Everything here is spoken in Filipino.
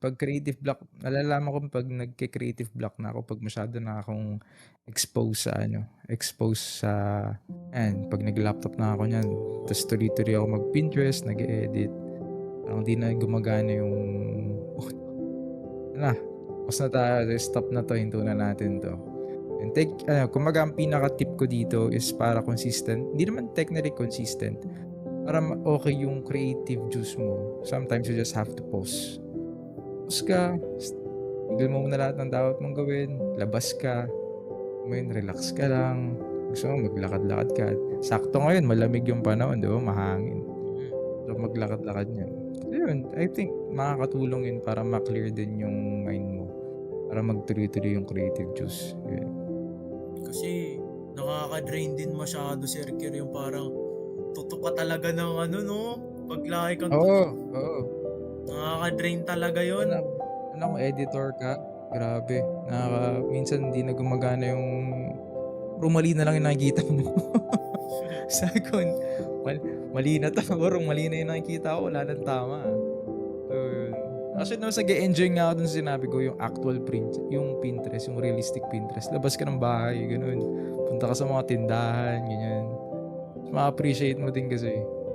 'pag creative block nalalaman ko 'pag nagke-creative block na ako 'pag masyado na akong expose sa ayan 'pag nag-laptop na ako niyan ta's tuloy-tuloy ako mag-Pinterest, nag-e-edit, parang di na gumagana yung "Hala, tapos na tayo, stop na 'to, hinto na natin 'to." And kumbaga ang pinaka-tip ko dito is para consistent, hindi naman technically consistent, para okey yung creative juice mo, sometimes you just have to pause. Pause ka, tigil mo muna lahat ng dapat mong gawin, labas ka, alam mo yun, relax ka lang, gusto mo maglakad-lakad ka. Sakto ngayon malamig yung panahon, 'di ba, mahangin. Mm. So, maglakad-lakad niyan. Ayun, I think makakatulong yun para ma-clear din yung mind mo, para magtuloy-tuloy yung creative juice, yun. Kasi nakaka-drain din masyado, Sir Kir, yung parang tutok ka talaga ng ano 'no, 'pag lagi kang Oo, tutok, oo. nakaka-drain talaga Lalo yun. na kung editor ka, grabe minsan hindi na gumagana yung puro mali na lang yung nakikita mo. Sabi ko, "Mal mali na 'to, puro mali na yung nakikita ko, wala ng tama, ah." So, yun. Actually mas nag-e-enjoy nga ako dun sa sinabi ko yung actual yung Pinterest, yung realistic Pinterest. Labas ka ng bahay, gano'n. Punta ka sa mga tindahan, ganyan. Mas ma-appreciate mo din kasi.